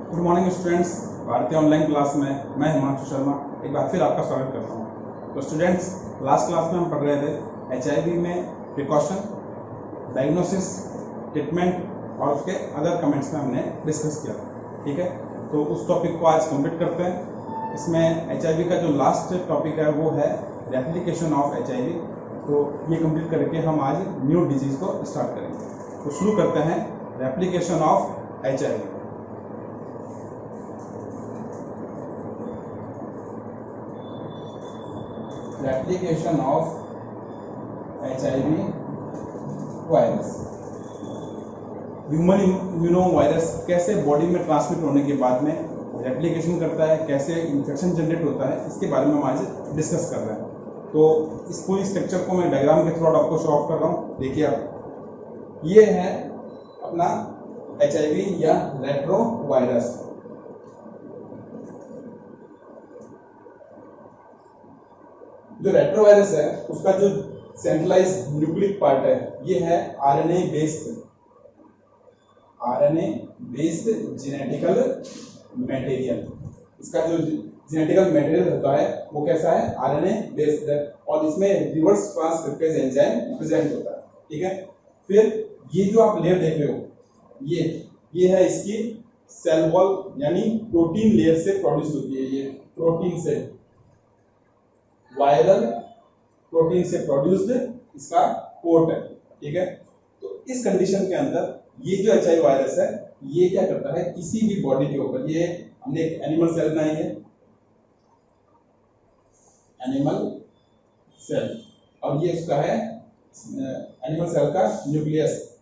Good morning students, भारतीय online class में मैं हिमांशु शर्मा एक बार फिर आपका स्वागत करता हूं। तो स्टूडेंट्स, लास्ट क्लास में हम पढ़ रहे थे HIV में प्रिकॉशन, डायग्नोसिस, ट्रीटमेंट और उसके अदर कमेंट्स में हमने डिस्कस किया। ठीक है, तो उस टॉपिक को आज कंप्लीट करते हैं। इसमें HIV का जो लास्ट टॉपिक है वो है रेप्लिकेशन ऑफ HIV। तो ये कंप्लीट करके हम आज न्यू डिजीज को स्टार्ट करेंगे। तो शुरू करते हैं replication of HIV। Replication of HIV virus. Human immuno virus कैसे बॉडी में ट्रांसमिट होने के बाद में रेप्लिकेशन करता है, कैसे इन्फेक्शन जनरेट होता है, इसके बारे में हम आज डिस्कस कर रहे हैं। तो इस पूरी स्ट्रक्चर को मैं डायग्राम के थ्रू आपको शो ऑफ कर रहा हूँ। देखिए आप, ये है अपना HIV या रेट्रो वायरस। जो रेट्रोवायरस है उसका जो सेंट्रलाइज्ड न्यूक्लिक पार्ट है ये है RNA बेस्ड जेनेटिकल मटेरियल। इसका जो जेनेटिकल मटेरियल होता है वो कैसा है, RNA बेस्ड है और इसमें रिवर्स ट्रांसक्रिप्टेज एंजाइम प्रेजेंट होता है। ठीक है, फिर ये जो आप लेयर देख रहे हो ये है इसकी सेल वॉल यानी प्रोटीन लेयर से प्रोड्यूस होती है। ये प्रोटीन से, वायरल प्रोटीन से प्रोड्यूस्ड इसका कोट है। ठीक है, तो इस कंडीशन के अंदर ये जो HIV वायरस है ये क्या करता है, किसी भी बॉडी के ऊपर, ये हमने एक एनिमल सेल बनाई है, एनिमल सेल, और ये उसका है एनिमल सेल का न्यूक्लियस।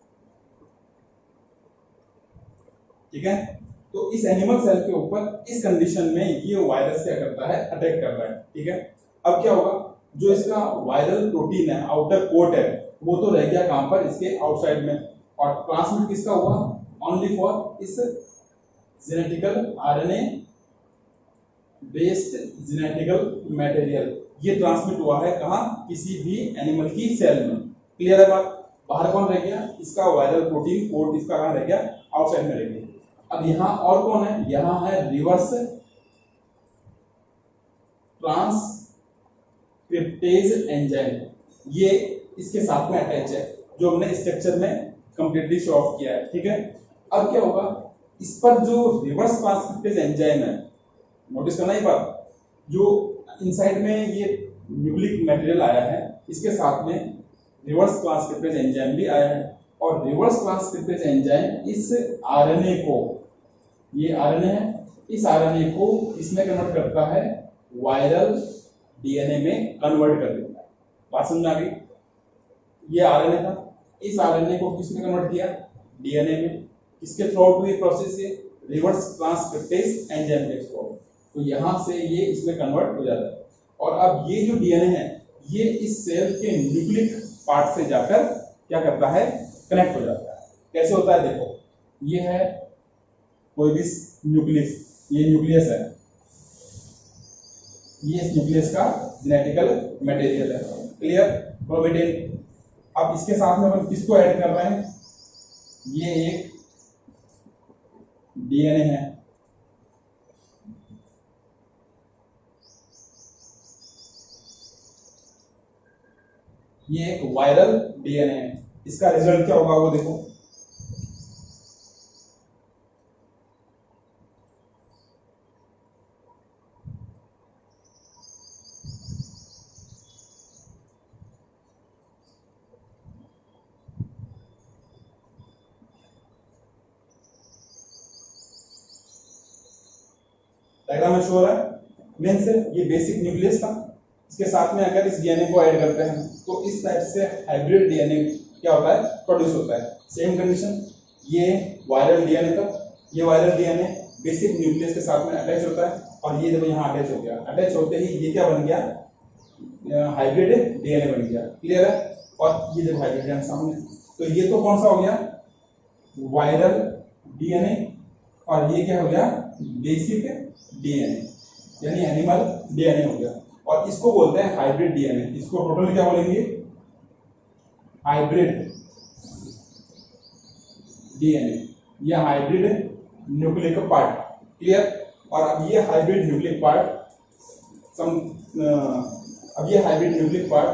ठीक है, तो इस एनिमल सेल के ऊपर इस कंडीशन में ये वायरस क्या करता है, अटैक कर रहा है। ठीक है, अब क्या होगा, जो इसका वायरल प्रोटीन है, आउटर कोट है, वो तो रह गया कहां पर, इसके आउटसाइड में, और ट्रांसमिट किसका हुआ, ओनली फॉर इस genetical RNA based genetical material. ये ट्रांसमिट हुआ है कहां, किसी भी एनिमल की सेल में। क्लियर है बात। बाहर कौन रह गया, इसका वायरल प्रोटीन कोट, इसका कहां रह गया, आउटसाइड में रह गया। अब यहां और कौन है, यहां है रिवर्स ट्रांसक्रिप्टेज एंजाइम, ये इसके साथ में अटैच है, जो हमने स्ट्रक्चर में कंप्लीटली शो ऑफ किया है। ठीक है, अब क्या होगा, इस पर जो रिवर्स ट्रांसक्रिप्टेज एंजाइम है, नोटिस करना ही बात, जो इनसाइड में ये न्यूक्लिक मटेरियल आया है, इसके साथ में रिवर्स ट्रांसक्रिप्टेज एंजाइम भी आया है, और रिवर्स ट्रांसक्रिप्टेज एंजाइम इस RNA को, ये RNA है, इस RNA को इसमें कन्वर्ट करता है, वायरल DNA में कन्वर्ट कर देता है। बात समझ आ गई। ये RNA था, इस RNA को किसने कन्वर्ट किया, DNA में। किसके थ्रू आउट हुई प्रोसेस, ये रिवर्स ट्रांसक्रिप्टेज एंजाइम के थ्रू। तो यहां से ये इसमें कन्वर्ट हो जाता है, और अब ये जो DNA है ये इस सेल के न्यूक्लिक पार्ट से जाकर क्या करता है, कनेक्ट हो जाता है। कैसे होता है, देखो, ये है कोई भी न्यूक्लियस, ये न्यूक्लियस है, ये इस न्यूक्लियस का जेनेटिकल मटेरियल है। Clear, chromatin. अब इसके साथ में हम किसको ऐड कर रहे हैं, ये एक DNA है, ये एक वायरल DNA है। इसका रिजल्ट क्या होगा वो देखो, डायग्राम में शो हो रहा है। मींस ये बेसिक न्यूक्लियस था, इसके साथ में अगर इस DNA को ऐड करते हैं तो इस टाइप से हाइब्रिड DNA क्या होता है, प्रोड्यूस होता है। सेम कंडीशन, ये वायरल DNA था, ये वायरल DNA बेसिक न्यूक्लियस के साथ में अटैच होता है, और ये जब यहाँ अटैच हो गया, अटैच होते ही ये क्या बन गया, हाइब्रिड DNA बन गया। क्लियर है, और ये जब हाइब्रिड DNA सामने, तो ये तो कौन सा हो गया, वायरल DNA, और ये क्या हो गया, बेसिक DNA यानी एनिमल DNA हो गया, और इसको बोलते हैं हाइब्रिड DNA। इसको टोटल क्या बोलेंगे, हाइब्रिड डीएनए, ये हाइब्रिड न्यूक्लिक पार्ट, क्लियर। और अब ये हाइब्रिड न्यूक्लिक पार्ट अब ये हाइब्रिड न्यूक्लिक पार्ट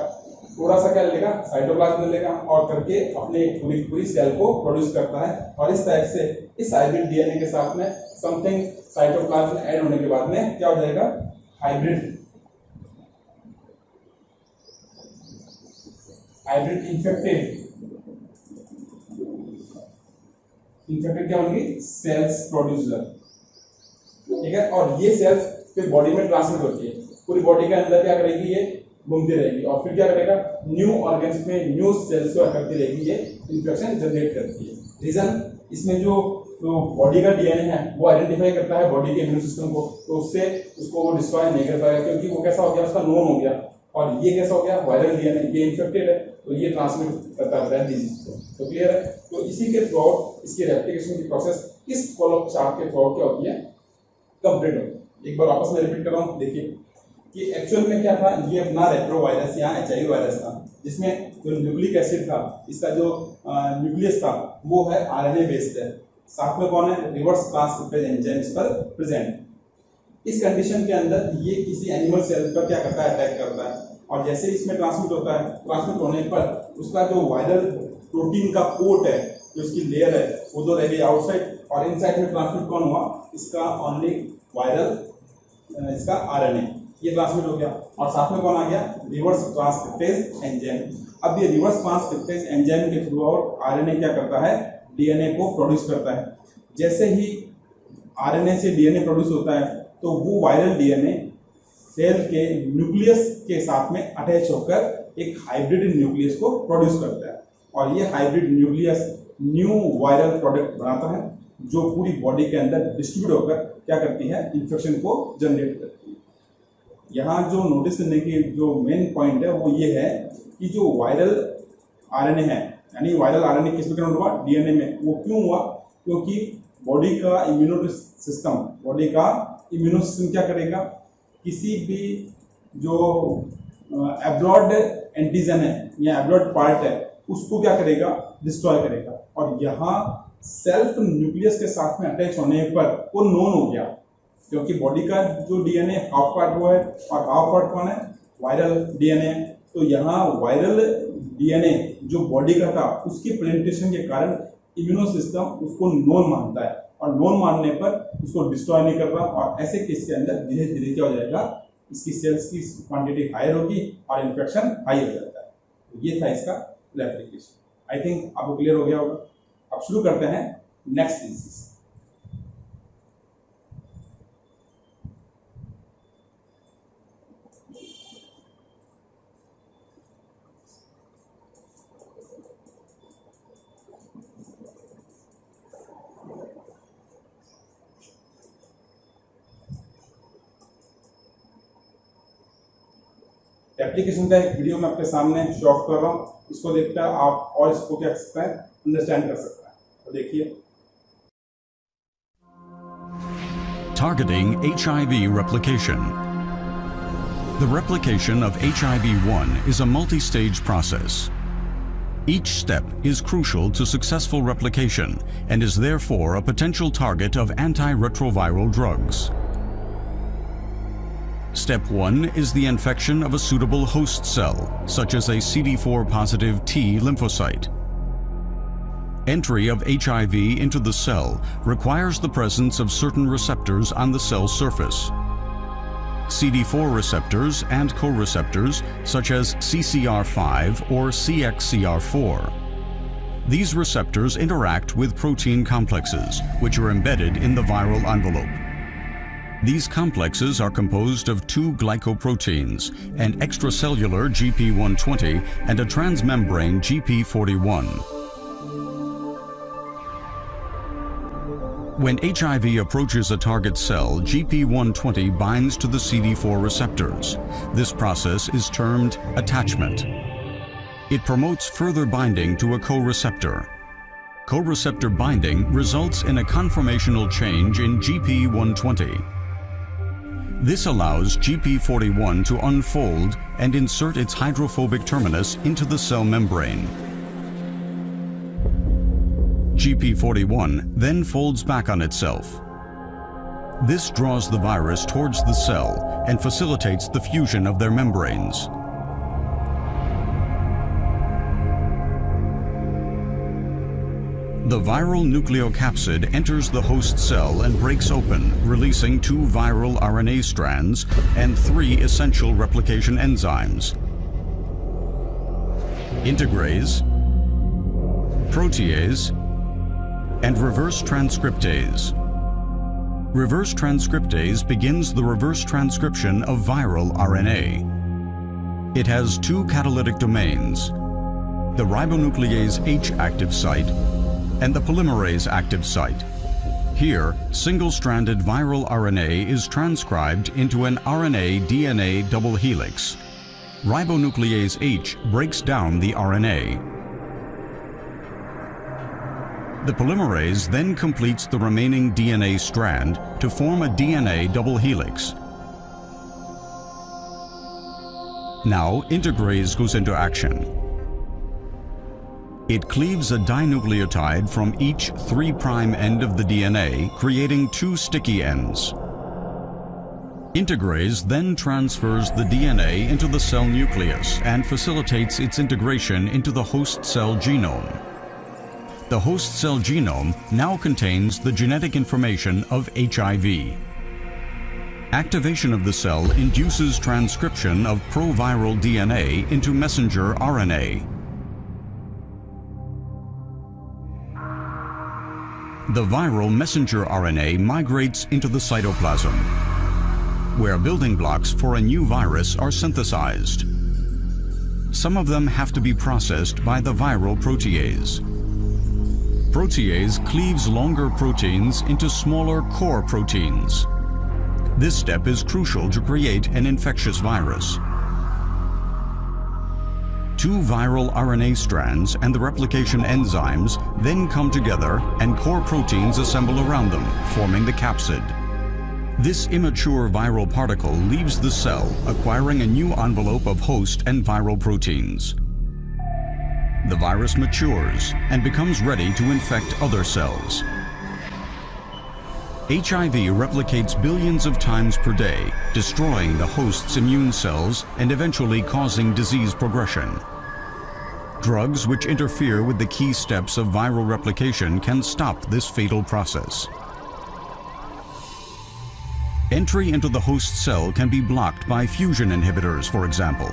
थोड़ा सा क्या लेगा, साइटोप्लाज्म में लेगा और करके अपने पूरी सेल को प्रोड्यूस करता है। और इस टाइप से इस हाइब्रिड डीएनए के साथ में समथिंग साइटोप्लाज्म में ऐड होने के बाद में क्या हो जाएगा, हाइब्रिड इन्फेक्टेड क्या होंगी, सेल्स प्रोड्यूसर, ठीक है। और ये सेल्स फिर बॉडी में ट्रांसमिट होती है, पूरी बॉडी के अंदर क्या करेगी, ये घूमती रहेगी और फिर क्या करेगा, न्यू ऑर्गन्स में न्यू सेल्स को करती रहेगी, ये इन्फेक्शन जनरेट करती है। रीजन, इसमें जो बॉडी का डीएनए है वो आइडेंटिफाई करता है बॉडी के इम्यून सिस्टम को, तो उससे उसको वो डिस्ट्रॉय नहीं कर पाएगा, क्योंकि वो कैसा हो गया, उसका नोन हो गया। और ये कैसा हो गया, वायरल डीएनए, ये इन्फेक्टेड है तो ये ट्रांसमिट करता है डिजीज को। तो क्लियर है। तो इसी के थ्रू इसकी रेप्लिकेशन की प्रोसेस इस फॉलो चार्ट के थ्रू क्या होती है, कंप्लीट होती है। एक बार वापस में रिपीट कर रहा हूँ, देखिए कि एक्चुअल में क्या था, ये अपना रेट्रो वायरस या एचआईवी वायरस था, जिसमें जो न्यूक्लिक एसिड था, इसका जो न्यूक्लियस था वो है आरएनए बेस्ड है, साथ में कौन है, रिवर्स ट्रांसक्रिप्टेज एंजाइम्स पर प्रेजेंट। इस कंडीशन के अंदर ये किसी एनिमल सेल पर क्या करता है, अटैक करता है, और जैसे इसमें ट्रांसमिट होता है, ट्रांसमिट होने पर उसका जो वायरल प्रोटीन का कोट है, जो इसकी लेयर है, वो तो रह गई आउटसाइड, और इनसाइड में ट्रांसमिट कौन हुआ, इसका ओनली वायरल, इसका आरएनए, ये ट्रांसमिट हो गया। और साथ में कौन आ गया, रिवर्स ट्रांसक्रिप्टेज एंजाइम। अब ये रिवर्स ट्रांसक्रिप्टेज एंजाइम के थ्रू आउट आरएनए क्या करता है, डीएनए को प्रोड्यूस करता है। जैसे ही आरएनए से डीएनए प्रोड्यूस होता है तो वो वायरल डीएनए सेल के न्यूक्लियस के साथ में अटैच होकर एक हाइब्रिड न्यूक्लियस को प्रोड्यूस करता है, और ये hybrid nucleus new viral product बनाता है, जो पूरी बॉडी के अंदर डिस्ट्रीब्यूट होकर क्या करती है, इन्फेक्शन को जनरेट करती है। यहाँ जो नोटिस करने की जो मेन पॉइंट है वो ये है कि जो वायरल आरएनए है, यानी वायरल आरएनए किस में कन्वर्ट हुआ, डीएनए में। वो क्यों हुआ, क्योंकि बॉडी का इम्यूनो सिस्टम क्या करेगा, किसी भी जो एब्रॉड एंटीजन है या एब्रॉड पार्ट है उसको क्या करेगा, डिस्ट्रॉय करेगा। और यहाँ सेल्फ न्यूक्लियस के साथ में अटैच होने पर वो नोन हो गया, क्योंकि बॉडी का जो डीएनए हाफ पार्ट वो है और हाफ पार्ट कौन है, वायरल डीएनए। तो यहाँ वायरल डीएनए जो बॉडी का था उसकी प्रेजेंटेशन के कारण इम्यूनो सिस्टम उसको नोन मानता है, और नोन मानने पर उसको डिस्ट्रॉय नहीं कर रहा, और ऐसे केस के अंदर धीरे धीरे क्या हो जाएगा, इसकी सेल्स की क्वांटिटी हायर होगी और इन्फेक्शन हाई हो जाता है। तो ये था इसका रेप्लिकेशन। आई थिंक आपको क्लियर हो गया होगा। अब शुरू करते हैं नेक्स्ट डिजीज। एप्लीकेशन का एक वीडियो मैं आपके सामने शो ऑफ कर रहा हूँ, इसको देखकर आप और इसको क्या कर सकते हैं, अंडरस्टैंड कर सकते हैं। तो देखिए, Targeting HIV replication. The replication of HIV-1 is a multi-stage process. Each step is crucial to successful replication and is therefore a potential target of antiretroviral drugs. Step 1 is the infection of a suitable host cell, such as a CD4 positive T lymphocyte. Entry of HIV into the cell requires the presence of certain receptors on the cell surface. CD4 receptors and co-receptors such as CCR5 or CXCR4. These receptors interact with protein complexes, which are embedded in the viral envelope. These complexes are composed of two glycoproteins, an extracellular GP120 and a transmembrane GP41. When HIV approaches a target cell, GP120 binds to the CD4 receptors. This process is termed attachment. It promotes further binding to a co-receptor. Co-receptor binding results in a conformational change in GP120. This allows GP41 to unfold and insert its hydrophobic terminus into the cell membrane. GP41 then folds back on itself. This draws the virus towards the cell and facilitates the fusion of their membranes. The viral nucleocapsid enters the host cell and breaks open, releasing 2 viral RNA strands and 3 essential replication enzymes: integrase, protease, and reverse transcriptase. Reverse transcriptase begins the reverse transcription of viral RNA. It has 2 catalytic domains: the ribonuclease H active site and the polymerase active site. Here, single-stranded viral RNA is transcribed into an RNA-DNA double helix. Ribonuclease H breaks down the RNA. The polymerase then completes the remaining DNA strand to form a DNA double helix. Now, integrase goes into action. It cleaves a dinucleotide from each 3' end of the DNA, creating 2 sticky ends. Integrase then transfers the DNA into the cell nucleus and facilitates its integration into the host cell genome. The host cell genome now contains the genetic information of HIV. Activation of the cell induces transcription of proviral DNA into messenger RNA. The viral messenger RNA migrates into the cytoplasm, where building blocks for a new virus are synthesized. Some of them have to be processed by the viral protease. Protease cleaves longer proteins into smaller core proteins. This step is crucial to create an infectious virus. 2 viral RNA strands and the replication enzymes then come together and core proteins assemble around them, forming the capsid. This immature viral particle leaves the cell, acquiring a new envelope of host and viral proteins. The virus matures and becomes ready to infect other cells. HIV replicates billions of times per day, destroying the host's immune cells and eventually causing disease progression. Drugs which interfere with the key steps of viral replication can stop this fatal process. Entry into the host cell can be blocked by fusion inhibitors, for example.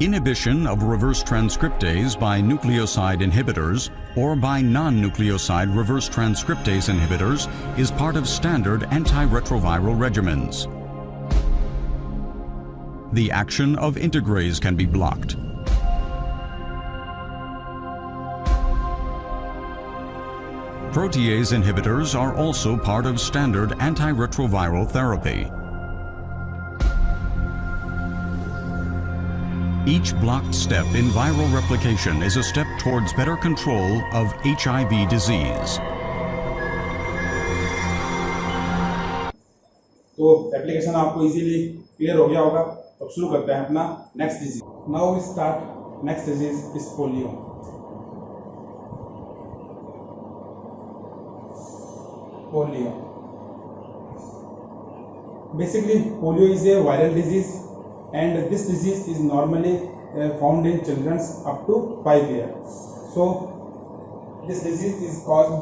Inhibition of reverse transcriptase by nucleoside inhibitors or by non-nucleoside reverse transcriptase inhibitors is part of standard antiretroviral regimens. The action of integrase can be blocked. Protease inhibitors are also part of standard antiretroviral therapy. Each blocked step in viral replication is a step towards better control of HIV disease. तो application आपको easily clear हो गया होगा। अब शुरू करते हैं अपना next disease. Now we start next disease is polio. Polio basically polio is a viral disease and this disease is normally found in children up to 5 years. So this disease is caused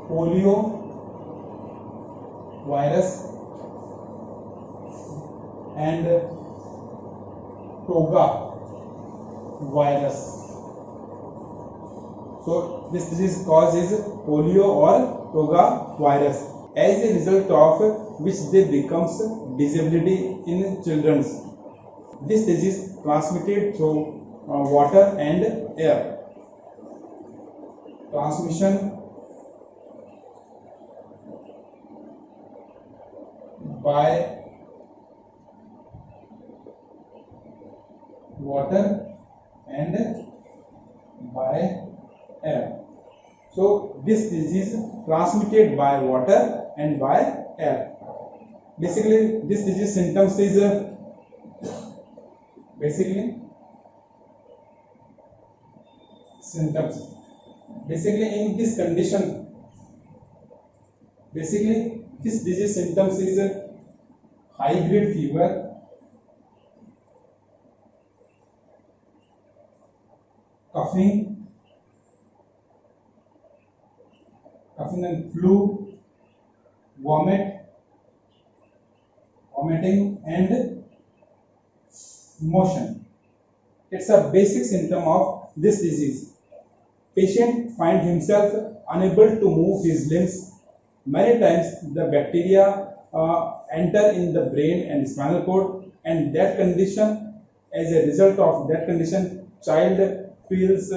polio virus and toga virus. So this disease causes polio or toga virus, as a result of which they becomes disability in children. This disease transmitted through water and air. Transmission by water and by air. So this disease transmitted by water and by air. Basically this disease symptoms is basically symptoms basically in this condition, basically this disease symptoms is high grade fever, coughing and flu, vomiting and motion. It's a basic symptom of this disease. Patient find himself unable to move his limbs. Many times the bacteria enter in the brain and spinal cord, and that condition, as a result of that condition, child feels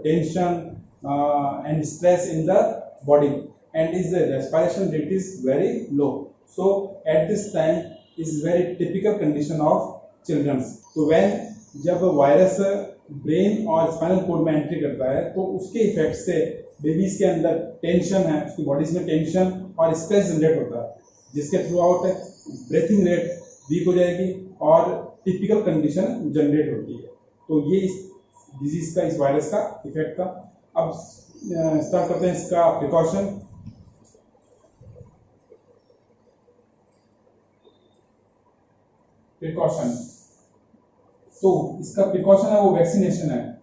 tension and stress in the body, and his respiration rate is very low. So at this time is very typical condition of children. तो when जब virus brain और spinal cord में entry करता है तो उसके effect से babies के अंदर टेंशन है, उसकी बॉडीज में टेंशन और स्ट्रेस जनरेट होता है, जिसके throughout breathing rate weak हो जाएगी और टिपिकल कंडीशन जनरेट होती है। तो ये इस डिजीज का, इस वायरस का इफेक्ट था। अब स्टार्ट करते हैं इसका प्रिकॉशन। तो इसका प्रिकॉशन है वो वैक्सीनेशन है।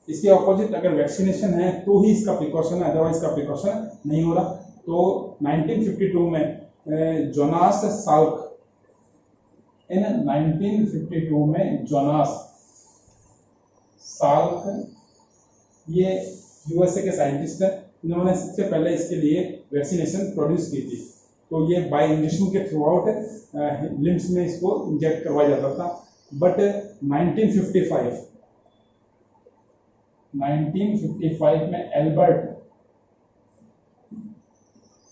इसके ऑपोजिट अगर वैक्सीनेशन है तो ही इसका प्रिकॉशन है, अदरवाइज इसका प्रिकॉशन नहीं हो रहा। तो 1952 में जोनास साल्क, इन 1952 में जोनास साल्क, ये यूएसए के साइंटिस्ट है, इन्होंने सबसे पहले इसके लिए वैक्सीनेशन प्रोड्यूस की थी। तो ये बाय इंजेक्शन के थ्रू आउट लिम्स में इसको इंजेक्ट करवाया जाता था। बट 1955 में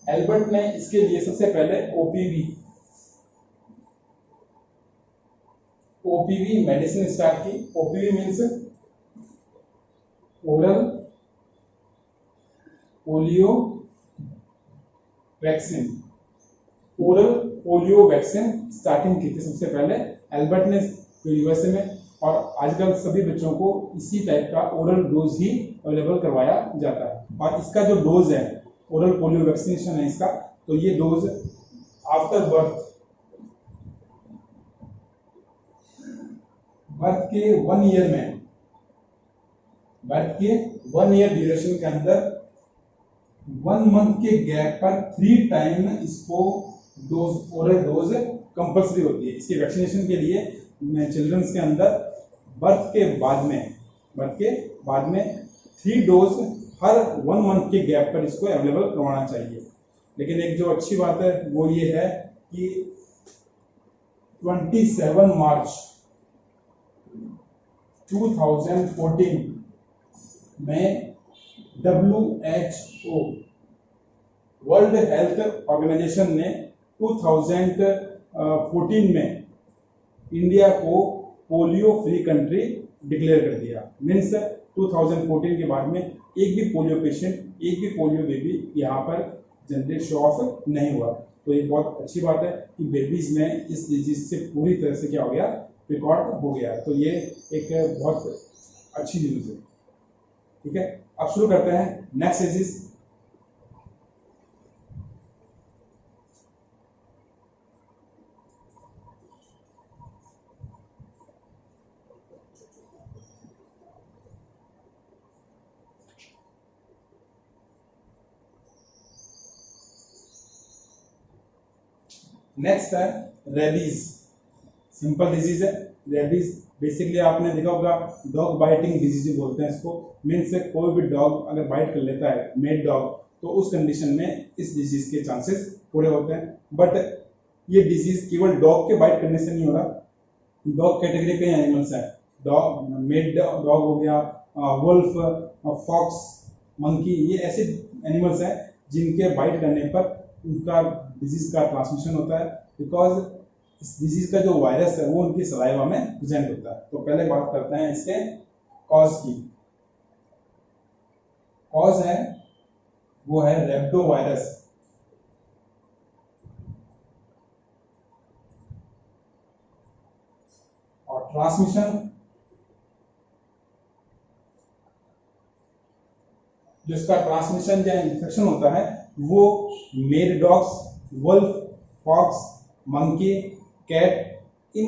एल्बर्ट ने इसके लिए सबसे पहले ओपीवी मेडिसिन स्टार्ट की। OPV means oral polio vaccine, oral polio vaccine starting की थी सबसे पहले एल्बर्ट ने यूएसए में, और आजकल सभी बच्चों को इसी टाइप का ओरल डोज ही अवेलेबल करवाया जाता है। और इसका जो डोज है, ओरल पोलियो वैक्सीनेशन है इसका, तो ये डोज आफ्टर बर्थ के 1 ईयर में, बर्थ के 1 ईयर ड्यूरेशन के अंदर 1 मंथ के गैप पर 3 टाइम इसको डोज, ओरल डोज कंपल्सरी होती है। इसके वैक्सीनेशन के लिए चिल्ड्रंस के अंदर बर्थ के बाद में 3 डोज हर 1 मंथ के गैप पर इसको अवेलेबल करवाना चाहिए। लेकिन एक जो अच्छी बात है वो ये है कि 27 मार्च 2014 में WHO वर्ल्ड हेल्थ ऑर्गेनाइजेशन ने 2014 में इंडिया को पोलियो फ्री कंट्री डिक्लेयर कर दिया। मीन्स 2014 के बाद में एक भी पोलियो पेशेंट, एक भी पोलियो बेबी यहाँ पर जनरेट शो ऑफ नहीं हुआ। तो ये बहुत अच्छी बात है कि बेबीज में इस डिजीज से पूरी तरह से क्या हो गया, रिकॉर्ड हो गया। तो ये एक बहुत अच्छी न्यूज है। ठीक है, अब शुरू करते हैं नेक्स्ट डिजीज। नेक्स्ट है रेबीज। सिंपल डिजीज है रेबीज। बेसिकली आपने देखा होगा डॉग बाइटिंग डिजीज बोलते हैं इसको। मीन्स कोई भी डॉग अगर बाइट कर लेता है, मेड डॉग, तो उस कंडीशन में इस डिजीज के चांसेस थोड़े होते हैं। बट ये डिजीज केवल डॉग के बाइट करने से नहीं हो रहा। डॉग कैटेगरी के एनिमल्स हैं, डॉग, मेड डॉग हो गया, वुल्फ, फॉक्स, मंकी, ये ऐसे एनिमल्स हैं जिनके बाइट करने पर उनका डिजीज का ट्रांसमिशन होता है। बिकॉज इस डिजीज का जो वायरस है वो उनकी सलाइवा में प्रेजेंट होता है। तो पहले बात करते हैं इसके कॉज की। कॉज है वो है रेप्टो वायरस। और ट्रांसमिशन, जो इसका ट्रांसमिशन या इन्फेक्शन होता है वो male dogs, wolf, fox, monkey, cat इन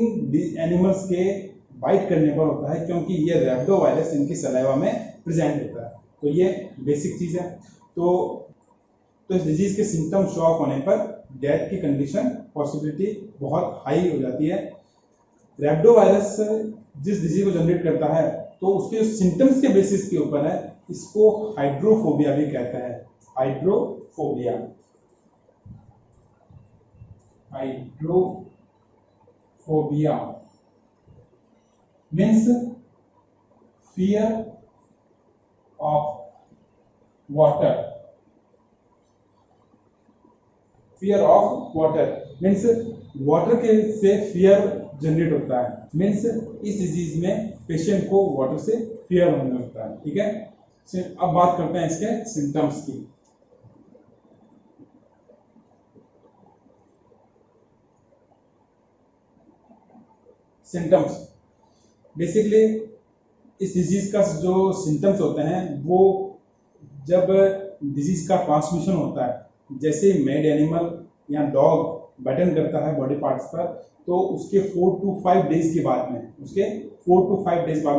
एनिमल्स के बाइट करने पर होता है, क्योंकि ये रैप्टो वायरस इनकी सलाइवा में प्रेजेंट होता है। तो ये बेसिक चीज है। तो इस डिजीज के सिम्टम शो ऑफ होने पर डेथ की कंडीशन पॉसिबिलिटी बहुत हाई हो जाती है। रैप्टो वायरस जिस डिजीज को जनरेट करता है तो उसके सिम्टम्स के बेसिस के ऊपर है, इसको हाइड्रोफोबिया भी कहते हैं। Hydrophobia, hydrophobia means fear of water. Fear of water means water के से फियर जनरेट होता है। मीन्स इस डिजीज में पेशेंट को वाटर से फियर होने लगता है। ठीक है, अब बात करते हैं इसके सिम्टम्स की। सिम्टम्स बेसिकली इस डिजीज का जो सिम्टम्स होते हैं वो जब डिजीज का ट्रांसमिशन होता है, जैसे मेड एनिमल या डॉग बटन करता है बॉडी पार्ट्स पर, तो उसके 4 to 5 डेज के बाद में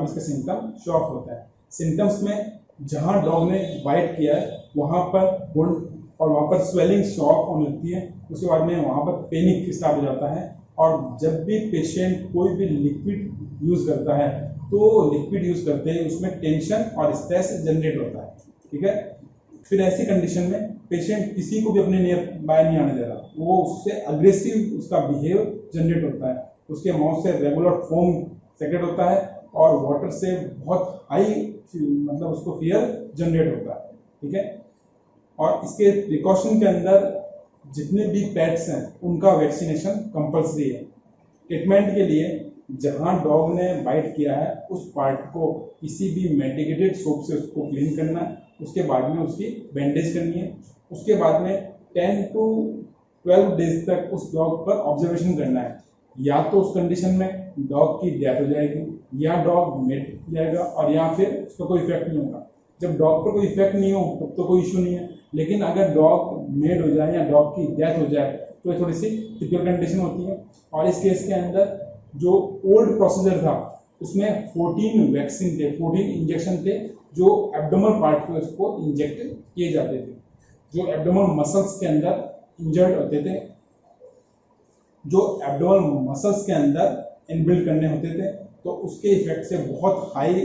इसका सिम्टम शो ऑफ होता है। सिम्टम्स में जहां डॉग ने बाइट किया है वहां पर वुंड और वहां पर स्वेलिंग शो ऑफ होने लगती है। उसके बाद में वहां पर पैनिक स्टार्ट हो जाता है। और जब भी पेशेंट कोई भी लिक्विड यूज करता है तो लिक्विड यूज करते हैं उसमें टेंशन और स्ट्रेस जनरेट होता है। ठीक है, फिर ऐसी कंडीशन में पेशेंट किसी को भी अपने नियर बाय नहीं आने दे रहा, वो उससे अग्रेसिव उसका बिहेव जनरेट होता है। उसके माउथ से रेगुलर फोम सेक्रेट होता है और वाटर से बहुत हाई मतलब उसको फियर जनरेट होता है। ठीक है, और इसके प्रिकॉशन के अंदर जितने भी पेट्स हैं उनका वैक्सीनेशन कंपल्सरी है। ट्रीटमेंट के लिए जहां डॉग ने बाइट किया है उस पार्ट को किसी भी मेडिकेटेड सोप से उसको क्लीन करना है। उसके बाद में उसकी बैंडेज करनी है। उसके बाद में 10 to 12 डेज तक उस डॉग पर ऑब्जर्वेशन करना है। या तो उस कंडीशन में डॉग की डेथ हो जाएगी या डॉग मेट जाएगा और या फिर उसका कोई इफेक्ट नहीं होगा। जब डॉग पर कोई इफेक्ट नहीं हो तब तो कोई इशू नहीं है, लेकिन अगर डॉग मेड हो जाए या डॉग की डेथ हो जाए तो थोड़ी सी क्रिटिकल कंडीशन होती है। और इस केस के अंदर जो ओल्ड प्रोसीजर था उसमें 14 वैक्सीन थे, 14 इंजेक्शन थे जो एब्डोमल पार्ट पे उसको इंजेक्ट किए जाते थे, जो एब्डोमल मसल्स के अंदर इंजर्ड होते थे, जो एब्डोमल मसल्स के अंदर इनबिल्ड करने होते थे। तो उसके इफेक्ट से बहुत हाई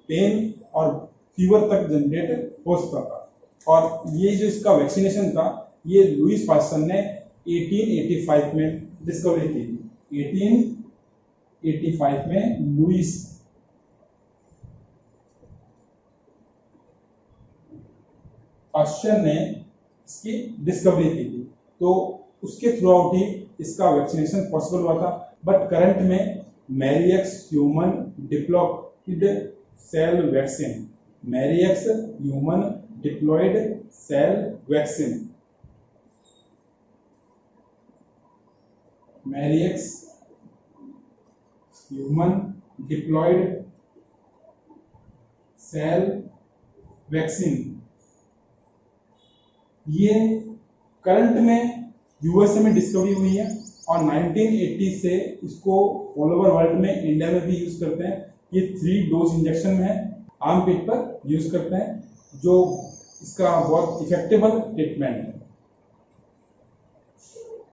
पेन और फीवर तक जनरेट हो सकता था। और ये जो इसका वैक्सीनेशन था ये लुईस पास्चर ने 1885 में डिस्कवरी की थी। 1885 में लुईस पास्चर ने इसकी डिस्कवरी की थी। तो उसके थ्रू आउट ही इसका वैक्सीनेशन पॉसिबल हुआ था। बट करंट में Merieux human diploid cell vaccine, Merieux human diploid cell vaccine, Merieux human diploid cell vaccine, ये करंट में यूएसए में डिस्कवरी हुई है और 1980 से इसको ऑल ओवर वर्ल्ड में, इंडिया में भी यूज करते हैं। ये 3 डोज इंजेक्शन में है, आर्म पिट पर यूज करते हैं, जो इसका बहुत इफेक्टिव ट्रीटमेंट है।